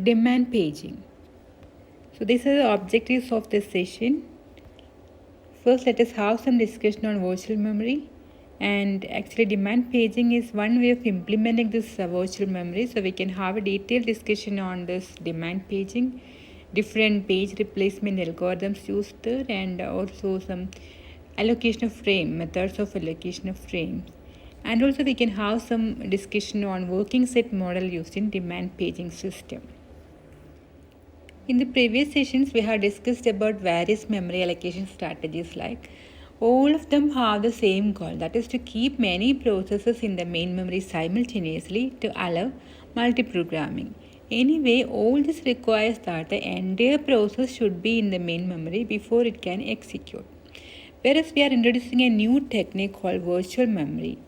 demand paging. So these are the objectives of this session. First, let us have some discussion on virtual memory. And actually, demand paging is one way of implementing this virtual memory. So we can have a detailed discussion on this demand paging, different page replacement algorithms used there, and also some allocation of frame, methods of allocation of frames. And also we can have some discussion on working set model used in demand paging system. In the previous sessions, we have discussed about various memory allocation strategies like all of them have the same goal, that is to keep many processes in the main memory simultaneously to allow multiprogramming. Anyway, all this requires that the entire process should be in the main memory before it can execute. Whereas we are introducing a new technique called virtual memory,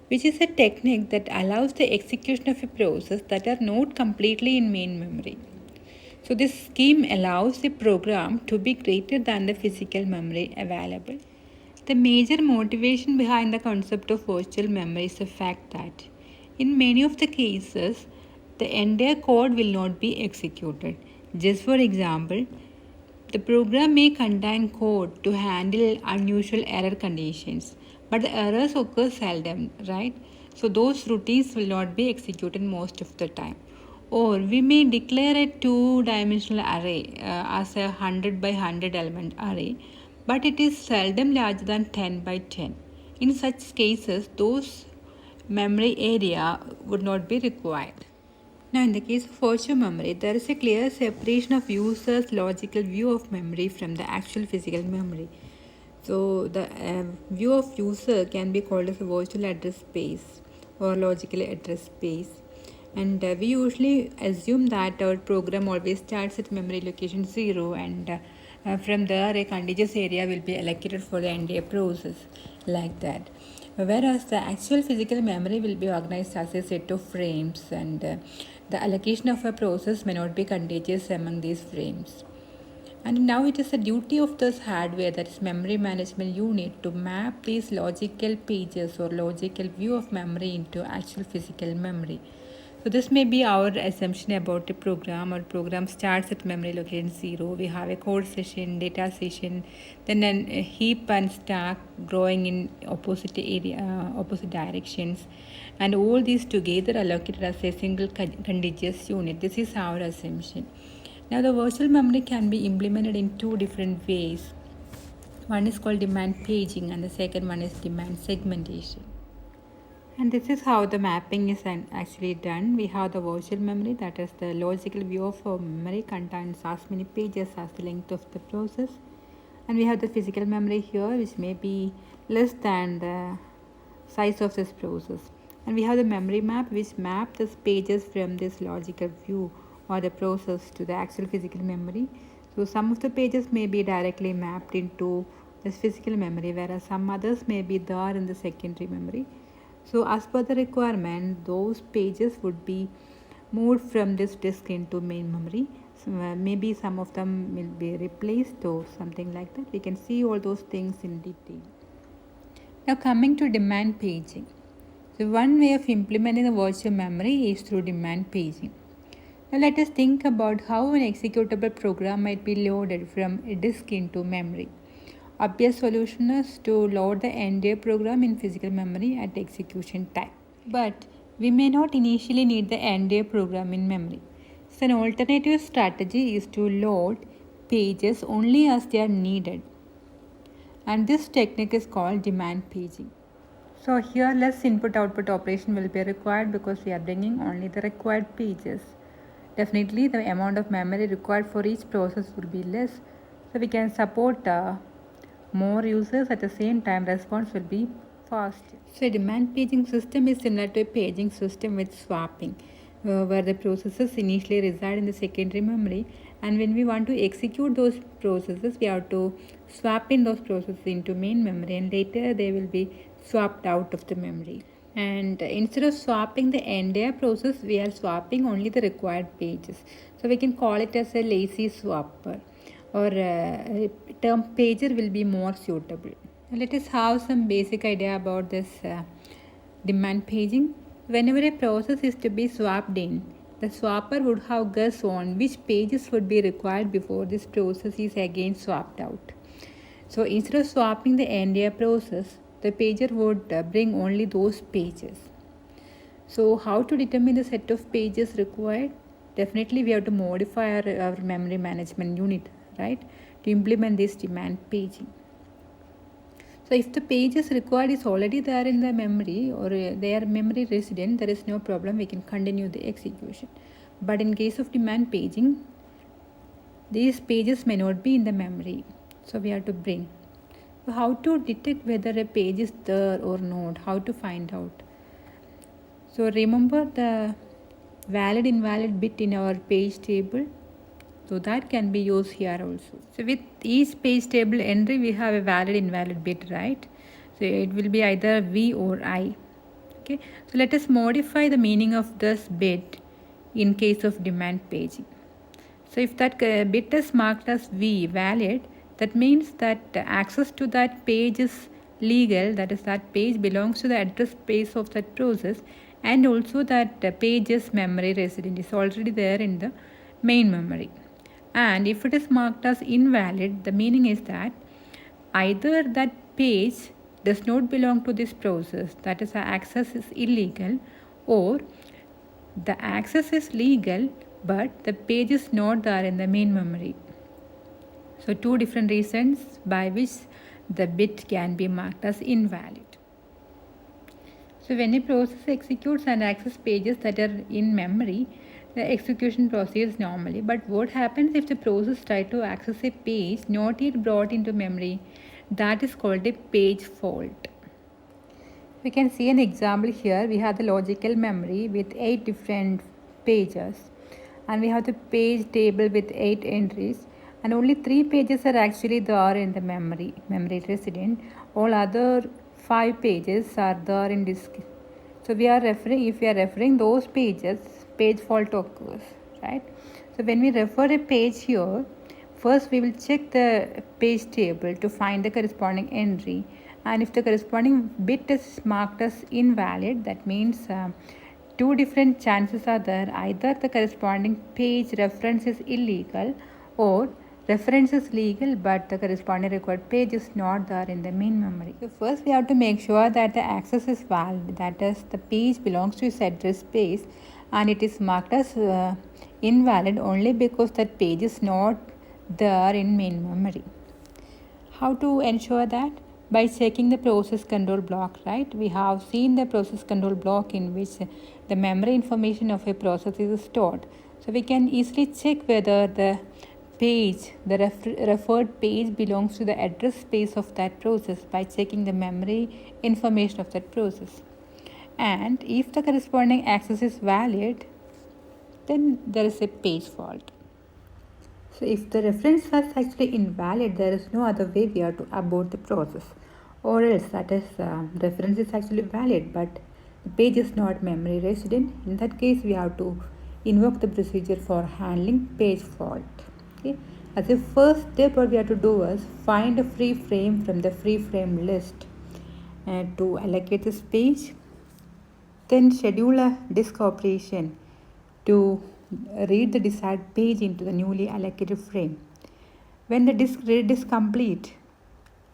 which is a technique that allows the execution of a process that are not completely in main memory. So this scheme allows the program to be greater than the physical memory available. The major motivation behind the concept of virtual memory is the fact that in many of the cases, the entire code will not be executed. Just for example, the program may contain code to handle unusual error conditions, but the errors occur seldom, right? So those routines will not be executed most of the time. Or we may declare a two-dimensional array as a 100 by 100 element array, but it is seldom larger than 10 by 10. In such cases, those memory area would not be required. Now, in the case of virtual memory, there is a clear separation of user's logical view of memory from the actual physical memory. So, the view of user can be called as a virtual address space or logical address space. And we usually assume that our program always starts at memory location 0, and from there a contiguous area will be allocated for the entire process, like that. Whereas the actual physical memory will be organized as a set of frames, and the allocation of a process may not be contiguous among these frames. And now it is the duty of this hardware, that is memory management unit, to map these logical pages or logical view of memory into actual physical memory. So this may be our assumption about a program. Our program starts at memory location 0. We have a code session, data session, then a heap and stack growing in opposite directions, and all these together are allocated as a single contiguous unit. This is our assumption. Now the virtual memory can be implemented in two different ways. One is called demand paging and the second one is demand segmentation. And this is how the mapping is actually done. We have the virtual memory, that is the logical view of a memory contains as many pages as the length of the process. And we have the physical memory here, which may be less than the size of this process. And we have the memory map, which maps the pages from this logical view or the process to the actual physical memory. So some of the pages may be directly mapped into this physical memory, whereas some others may be there in the secondary memory. So as per the requirement, those pages would be moved from this disk into main memory. So, maybe some of them will be replaced or something like that. We can see all those things in detail. Now coming to demand paging. So one way of implementing the virtual memory is through demand paging. Now let us think about how an executable program might be loaded from a disk into memory. Obvious solution is to load the entire program in physical memory at execution time. But we may not initially need the entire program in memory. So an alternative strategy is to load pages only as they are needed. And this technique is called demand paging. So here less input-output operation will be required because we are bringing only the required pages. Definitely the amount of memory required for each process will be less. So we can support more users at the same time. Response will be fast. So a demand paging system is similar to a paging system with swapping, where the processes initially reside in the secondary memory, and when we want to execute those processes, we have to swap in those processes into main memory, and later they will be swapped out of the memory. And instead of swapping the entire process, we are swapping only the required pages. So we can call it as a lazy swapper, or term pager will be more suitable. Now let us have some basic idea about this demand paging. Whenever a process is to be swapped in, the swapper would have guessed on which pages would be required before this process is again swapped out. So instead of swapping the entire process, the pager would bring only those pages. So how to determine the set of pages required? Definitely we have to modify our memory management unit, right, to implement this demand paging. So if the pages required is already there in the memory or they are memory resident, there is no problem, we can continue the execution. But in case of demand paging, these pages may not be in the memory, so we have to bring. So how to detect whether a page is there or not, how to find out? So remember the valid invalid bit in our page table, so that can be used here also. So with each page table entry we have a valid invalid bit, right? So it will be either V or I. Okay, so let us modify the meaning of this bit in case of demand paging. So if that bit is marked as V valid, that means that access to that page is legal, that is that page belongs to the address space of that process, and also that page is memory resident, is already there in the main memory. And if it is marked as invalid, the meaning is that either that page does not belong to this process, that is, the access is illegal, or the access is legal but the page is not there in the main memory. So two different reasons by which the bit can be marked as invalid. So when a process executes and accesses pages that are in memory, the execution proceeds normally. But what happens if the process tries to access a page not yet brought into memory? That is called a page fault. We can see an example here. We have the logical memory with 8 different pages, and we have the page table with 8 entries, and only 3 pages are actually there in the memory resident. All other 5 pages are there in disk. So if we are referring those pages, page fault occurs, right? So when we refer a page here, first we will check the page table to find the corresponding entry, and if the corresponding bit is marked as invalid, that means two different chances are there. Either the corresponding page reference is illegal, or reference is legal but the corresponding required page is not there in the main memory. So first we have to make sure that the access is valid, that is, the page belongs to its address space and it is marked as invalid only because that page is not there in main memory. How to ensure that? By checking the process control block, right? We have seen the process control block in which the memory information of a process is stored. So we can easily check whether the page, the referred page belongs to the address space of that process by checking the memory information of that process. And if the corresponding access is valid, then there is a page fault. So if the reference is actually invalid, there is no other way we have to abort the process. Or else, that is, reference is actually valid but the page is not memory resident. In that case, we have to invoke the procedure for handling page fault. Okay. As a first step, what we have to do is find a free frame from the free frame list to allocate this page. Then schedule a disk operation to read the desired page into the newly allocated frame. When the disk read is complete,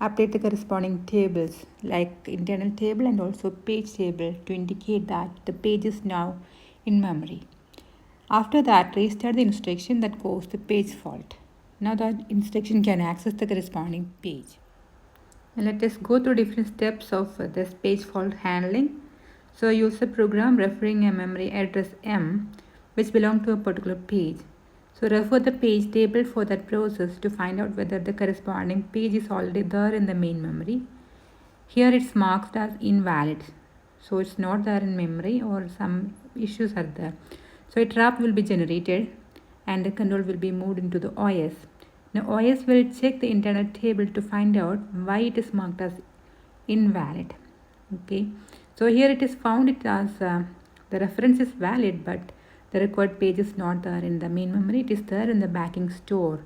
update the corresponding tables like internal table and also page table to indicate that the page is now in memory. After that, restart the instruction that caused the page fault. Now that instruction can access the corresponding page. And let us go through different steps of this page fault handling. So use a program referring a memory address M which belong to a particular page. So refer the page table for that process to find out whether the corresponding page is already there in the main memory. Here it's marked as invalid. So it's not there in memory or some issues are there. So a trap will be generated and the control will be moved into the OS. Now OS will check the internal table to find out why it is marked as invalid. Okay. So here it is found it as the reference is valid but the required page is not there in the main memory, it is there in the backing store.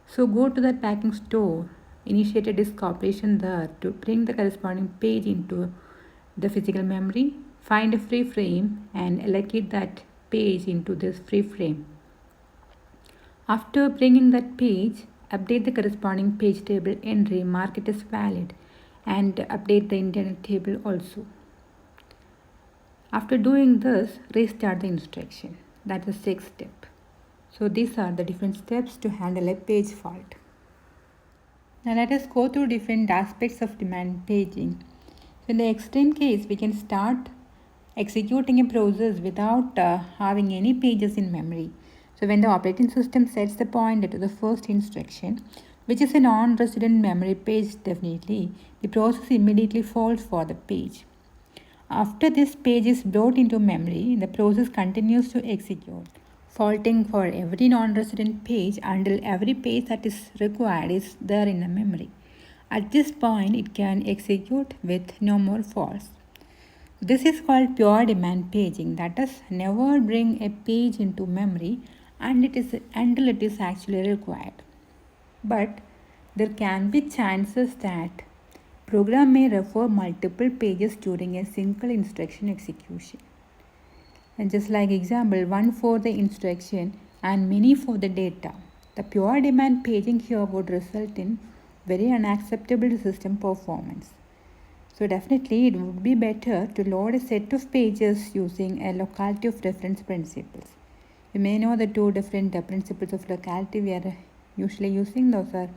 So go to that backing store, initiate a disk operation there to bring the corresponding page into the physical memory, find a free frame and allocate that page into this free frame. After bringing that page, update the corresponding page table entry, mark it as valid, and update the internet table also. After doing this, restart the instruction. That's the sixth step. So these are the different steps to handle a page fault. Now let us go through different aspects of demand paging. So in the extreme case, we can start executing a process without having any pages in memory. So when the operating system sets the pointer to the first instruction, which is a non-resident memory page definitely, the process immediately falls for the page. After this page is brought into memory, the process continues to execute, faulting for every non-resident page until every page that is required is there in the memory. At this point, it can execute with no more faults. This is called pure demand paging, that is, never bring a page into memory until it is actually required. But there can be chances that program may refer multiple pages during a single instruction execution. And just like example, one for the instruction and many for the data. The pure demand paging here would result in very unacceptable system performance. So definitely it would be better to load a set of pages using a locality of reference principles. You may know the two different principles of locality we are usually using. Those are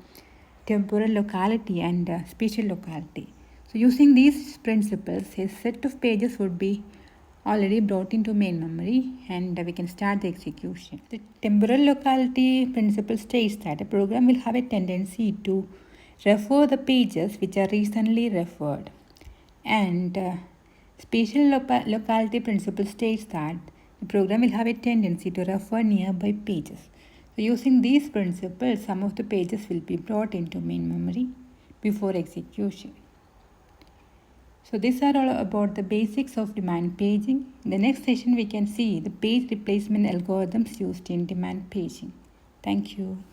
temporal locality and spatial locality. So using these principles, a set of pages would be already brought into main memory and we can start the execution. The temporal locality principle states that a program will have a tendency to refer the pages which are recently referred, and spatial locality principle states that the program will have a tendency to refer nearby pages. So using these principles, some of the pages will be brought into main memory before execution. So these are all about the basics of demand paging. In the next session, we can see the page replacement algorithms used in demand paging. Thank you.